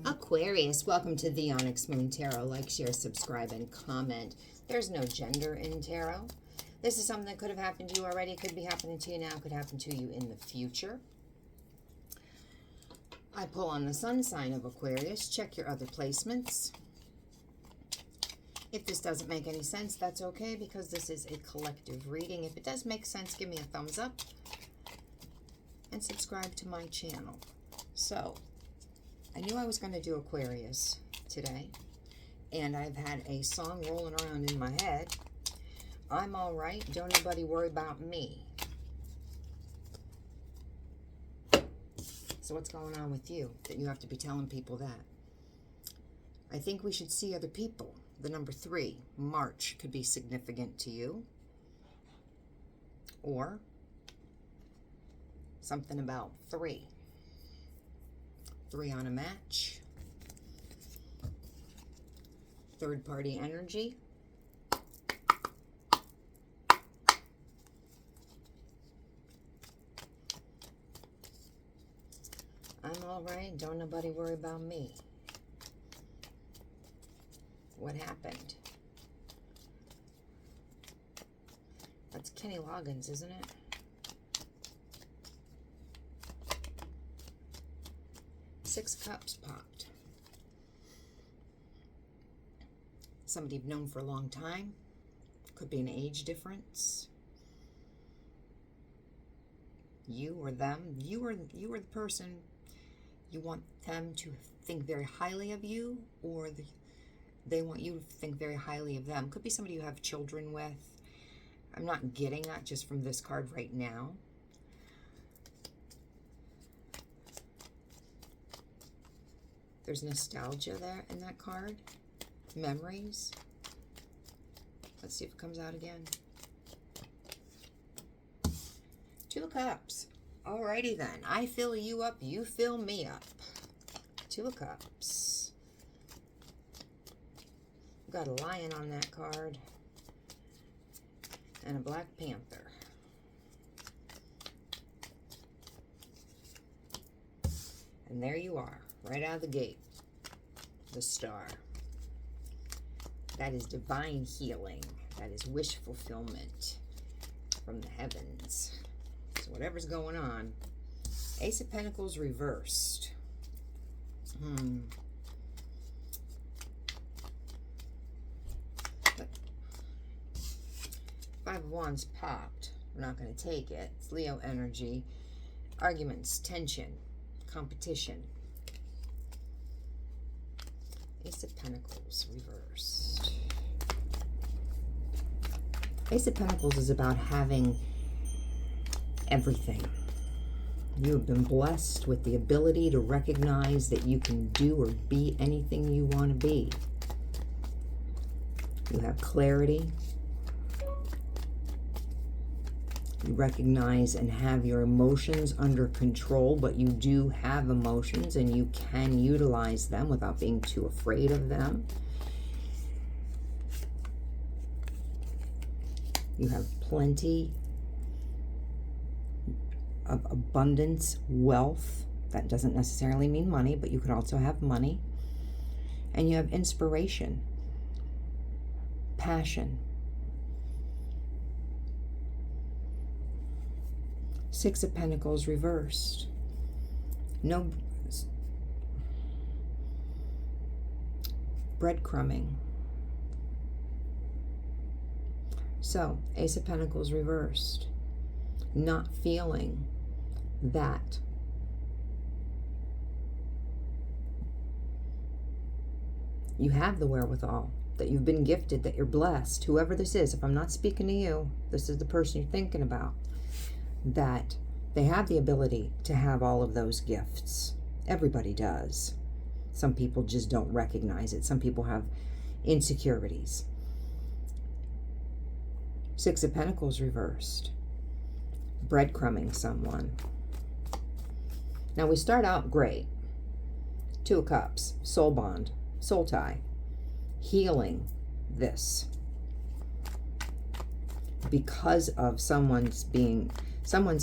Aquarius, welcome to the Onyx Moon Tarot. Like, share, subscribe, and comment. There's no gender in tarot. This is something that could have happened to you already. It could be happening to you now. It could happen to you in the future. I pull on the sun sign of Aquarius. Check your other placements. If this doesn't make any sense, that's okay, because this is a collective reading. If it does make sense, give me a thumbs up and subscribe to my channel. So, I knew I was going to do Aquarius today, and I've had a song rolling around in my head. I'm all right. Don't anybody worry about me. So what's going on with you that you have to be telling people that? I think we should see other people. The number 3, March, could be significant to you. Or something about 3. 3 on a match. Third party energy. I'm all right. Don't nobody worry about me. What happened? That's Kenny Loggins, isn't it? Six Cups popped. Somebody you've known for a long time. Could be an age difference. You or them. You are the person. You want them to think very highly of you, or they want you to think very highly of them. Could be somebody you have children with. I'm not getting that just from this card right now. There's nostalgia there in that card. Memories. Let's see if it comes out again. 2 of Cups. Alrighty then. I fill you up, you fill me up. 2 of Cups. We've got a lion on that card. And a Black Panther. And there you are. Right out of the gate, the Star. That is divine healing. That is wish fulfillment from the heavens. So whatever's going on. Ace of Pentacles reversed. 5 of Wands popped. We're not going to take it. It's Leo energy. Arguments, tension, competition. Ace of Pentacles reversed. Ace of Pentacles is about having everything. You have been blessed with the ability to recognize that you can do or be anything you want to be. You have clarity. You recognize and have your emotions under control, but you do have emotions and you can utilize them without being too afraid of them. You have plenty of abundance, wealth. That doesn't necessarily mean money, but you can also have money. And you have inspiration, passion. 6 of Pentacles reversed. No breadcrumbing. So, Ace of Pentacles reversed. Not feeling that you have the wherewithal, that you've been gifted, that you're blessed. Whoever this is, if I'm not speaking to you, this is the person you're thinking about. That they have the ability to have all of those gifts. Everybody does. Some people just don't recognize it. Some people have insecurities. 6 of Pentacles reversed. Breadcrumbing someone. Now we start out great. 2 of Cups, soul bond, soul tie, healing this. Because of someone's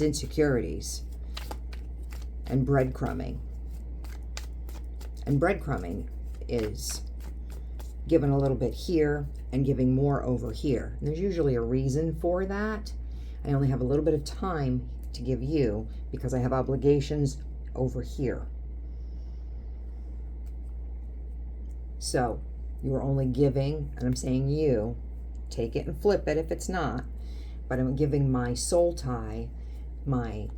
insecurities and breadcrumbing. And breadcrumbing is giving a little bit here and giving more over here. And there's usually a reason for that. I only have a little bit of time to give you because I have obligations over here. So you're only giving, and I'm saying you, take it and flip it if it's not, but I'm giving my soul tie, my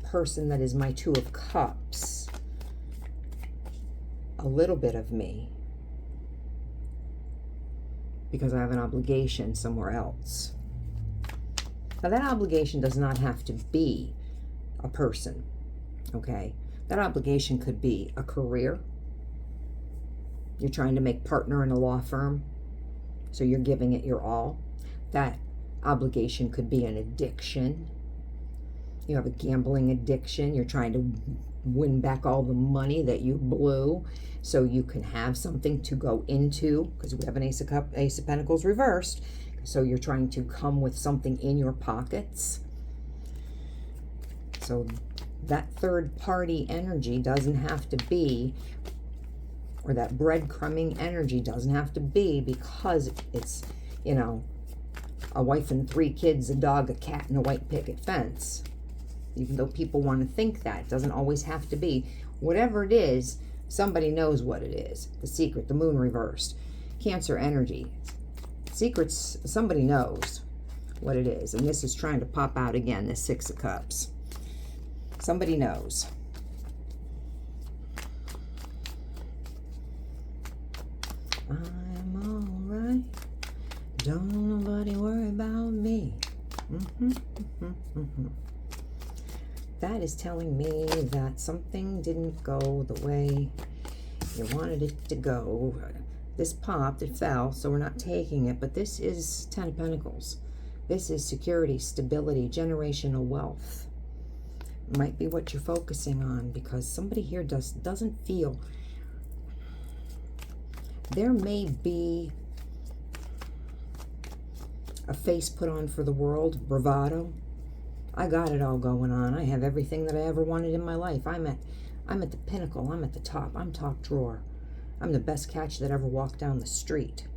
person that is my Two of Cups, a little bit of me because I have an obligation somewhere else. Now that obligation does not have to be a person, okay? That obligation could be a career. You're trying to make partner in a law firm, so you're giving it your all. That obligation could be an addiction. You have a gambling addiction. You're trying to win back all the money that you blew so you can have something to go into, because we have an Ace of Pentacles reversed. So you're trying to come with something in your pockets. So that third party energy doesn't have to be, or that breadcrumbing energy doesn't have to be because it's, you know, a wife and 3 kids, a dog, a cat, and a white picket fence. Even though people want to think that, it doesn't always have to be. Whatever it is, somebody knows what it is. The secret, the moon reversed, Cancer energy. Secrets, somebody knows what it is. And this is trying to pop out again, this 6 of Cups. Somebody knows. I'm all right. Don't nobody worry about me. That is telling me that something didn't go the way you wanted it to go. This popped, it fell, so we're not taking it. But this is 10 of Pentacles. This is security, stability, generational wealth. Might be what you're focusing on, because somebody here doesn't feel. There may be a face put on for the world, bravado. I got it all going on. I have everything that I ever wanted in my life. I'm at the pinnacle. I'm at the top. I'm top drawer. I'm the best catch that ever walked down the street.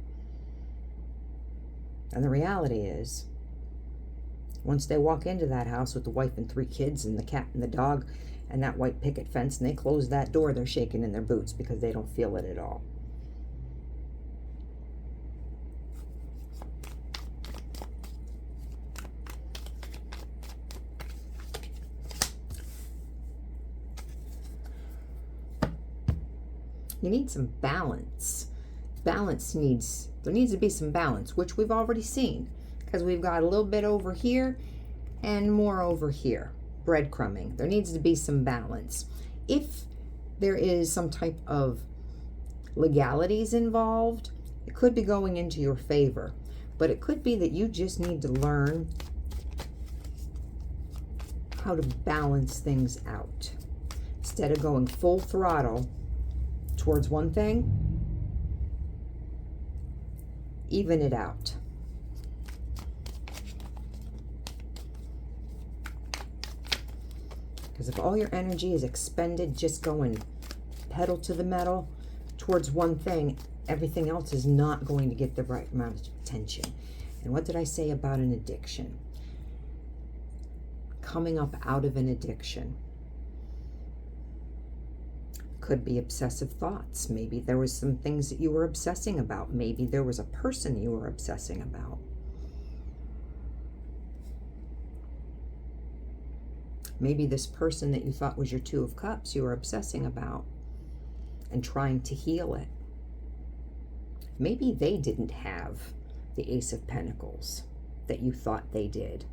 And the reality is, once they walk into that house with the wife and 3 kids and the cat and the dog and that white picket fence, and they close that door, they're shaking in their boots because they don't feel it at all. You need some balance. There needs to be some balance, which we've already seen, because we've got a little bit over here and more over here. Breadcrumbing. There needs to be some balance. If there is some type of legalities involved, it could be going into your favor, but it could be that you just need to learn how to balance things out. Instead of going full throttle towards one thing, even it out. Because if all your energy is expended just going pedal to the metal towards one thing, everything else is not going to get the right amount of attention. And what did I say about an addiction? Coming up out of an addiction. Could be obsessive thoughts. Maybe there was some things that you were obsessing about. Maybe there was a person you were obsessing about. Maybe this person that you thought was your 2 of Cups you were obsessing about and trying to heal it. Maybe they didn't have the Ace of Pentacles that you thought they did.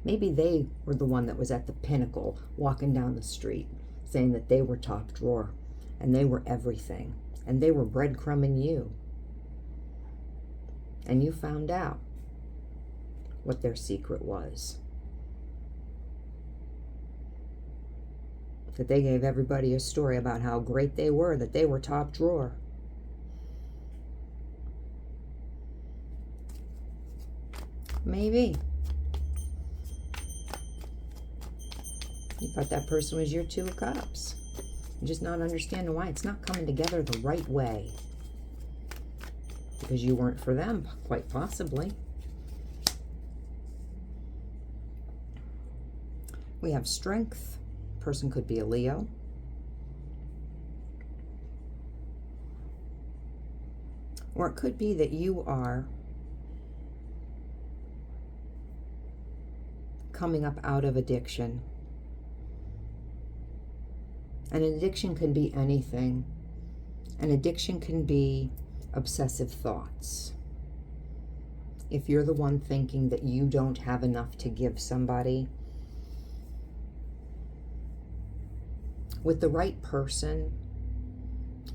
Maybe they were the one that was at the pinnacle walking down the street, saying that they were top drawer and they were everything and they were breadcrumbing you. And you found out what their secret was. That they gave everybody a story about how great they were, that they were top drawer. Maybe. You thought that person was your Two of Cups. You're just not understanding why it's not coming together the right way. Because you weren't for them, quite possibly. We have Strength. Person could be a Leo. Or it could be that you are coming up out of addiction. An addiction can be anything. An addiction can be obsessive thoughts. If you're the one thinking that you don't have enough to give somebody, with the right person,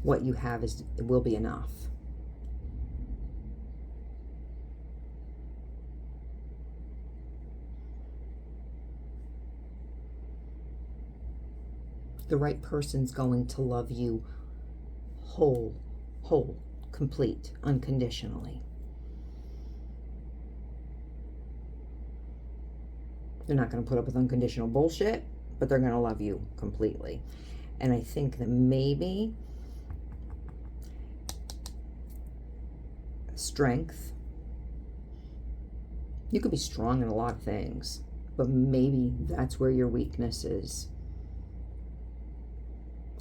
what you have will be enough. The right person's going to love you whole, complete, unconditionally. They're not going to put up with unconditional bullshit, but they're going to love you completely. And I think that maybe Strength, you could be strong in a lot of things, but maybe that's where your weakness is.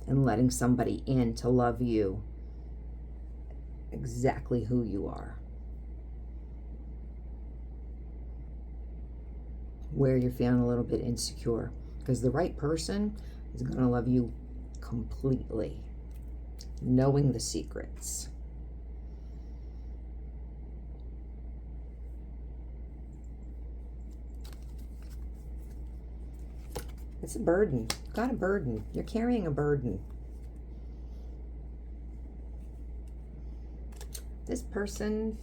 And letting somebody in to love you exactly who you are. Where you're feeling a little bit insecure. Because the right person is going to love you completely. Knowing the secrets. It's a burden. You've got a burden. You're carrying a burden. This person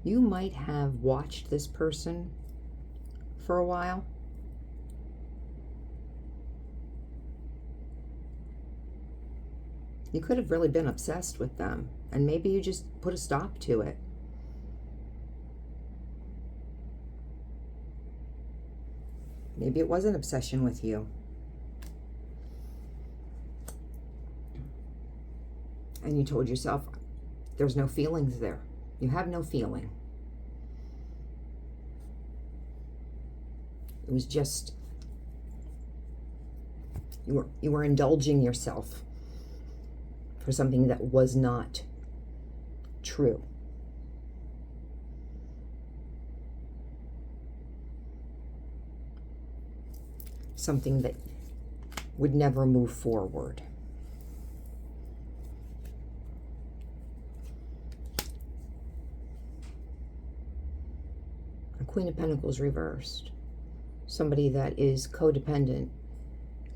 you might have watched this person for a while. You could have really been obsessed with them, and maybe you just put a stop to it. Maybe it was an obsession with you. And you told yourself there's no feelings there. You have no feeling. It was just, you were indulging yourself for something that was not true. Something that would never move forward. A Queen of Pentacles reversed. Somebody that is codependent,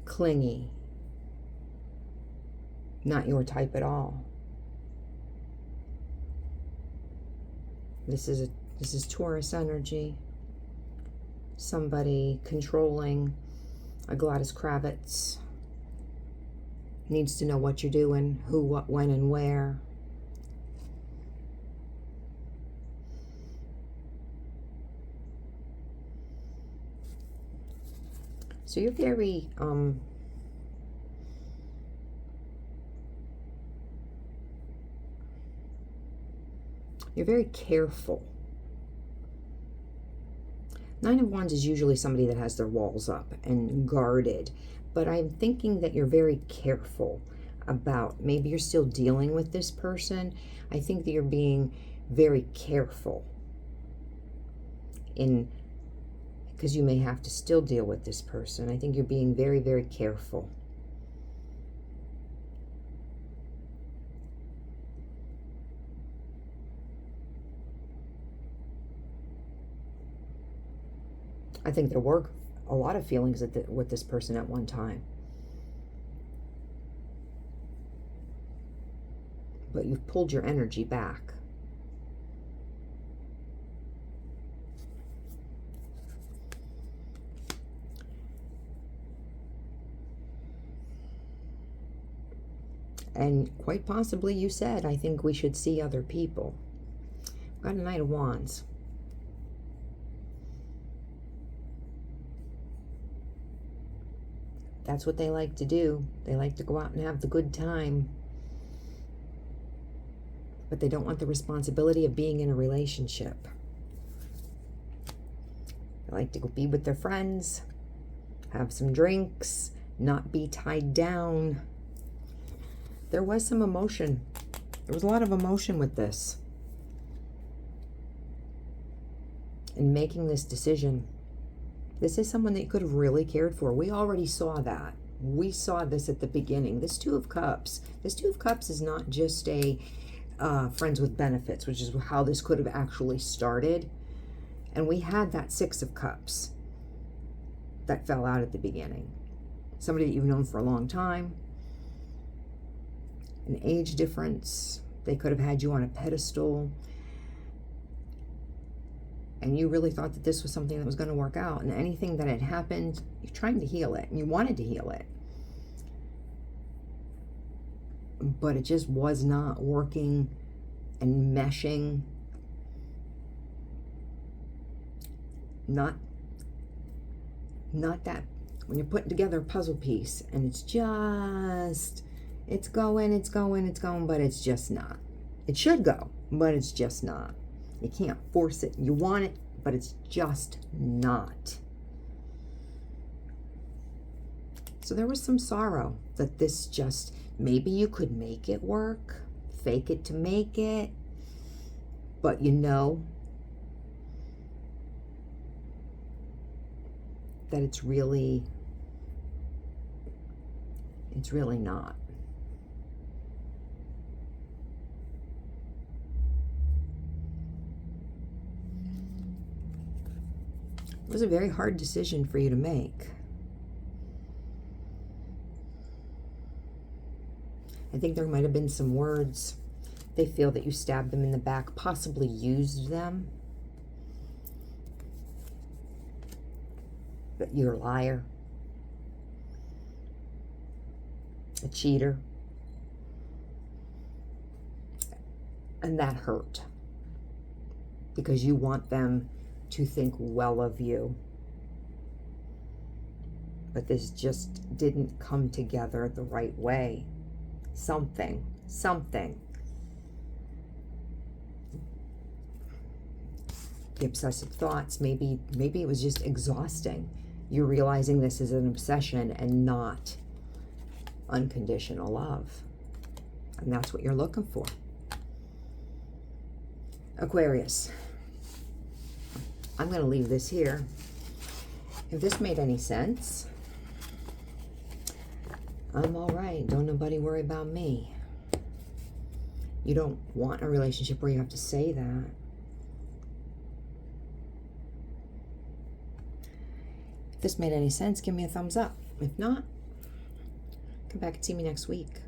clingy, not your type at all. This is Taurus energy. Somebody controlling, a Gladys Kravitz. Needs to know what you're doing, who, what, when, and where. So you're very careful. Nine of Wands is usually somebody that has their walls up and guarded, but I'm thinking that you're very careful about, maybe you're still dealing with this person. I think that you're being very careful because you may have to still deal with this person. I think you're being very, very careful. I think there were a lot of feelings with this person at one time. But you've pulled your energy back. And quite possibly you said, I think we should see other people. Got a Knight of Wands. That's what they like to do. They like to go out and have the good time. But they don't want the responsibility of being in a relationship. They like to go be with their friends, have some drinks, not be tied down. There was some emotion. There was a lot of emotion with this. In making this decision. This is someone that you could have really cared for. We already saw that. We saw this at the beginning. This Two of Cups. This Two of Cups is not just a friends with benefits, which is how this could have actually started. And we had that Six of Cups that fell out at the beginning. Somebody that you've known for a long time. An age difference. They could have had you on a pedestal. And you really thought that this was something that was going to work out. And anything that had happened, you're trying to heal it. And you wanted to heal it. But it just was not working and meshing. Not that when you're putting together a puzzle piece and it's just, it's going, but it's just not. It should go, but it's just not. You can't force it. You want it, but it's just not. So there was some sorrow that this just, maybe you could make it work, fake it to make it, but you know that it's really not. It was a very hard decision for you to make. I think there might have been some words. They feel that you stabbed them in the back, possibly used them. That you're a liar. A cheater. And that hurt. Because you want them to think well of you. But this just didn't come together the right way. Something. The obsessive thoughts, maybe it was just exhausting. You're realizing this is an obsession and not unconditional love. And that's what you're looking for. Aquarius. I'm going to leave this here. If this made any sense, I'm all right. Don't nobody worry about me. You don't want a relationship where you have to say that. If this made any sense, give me a thumbs up. If not, come back and see me next week.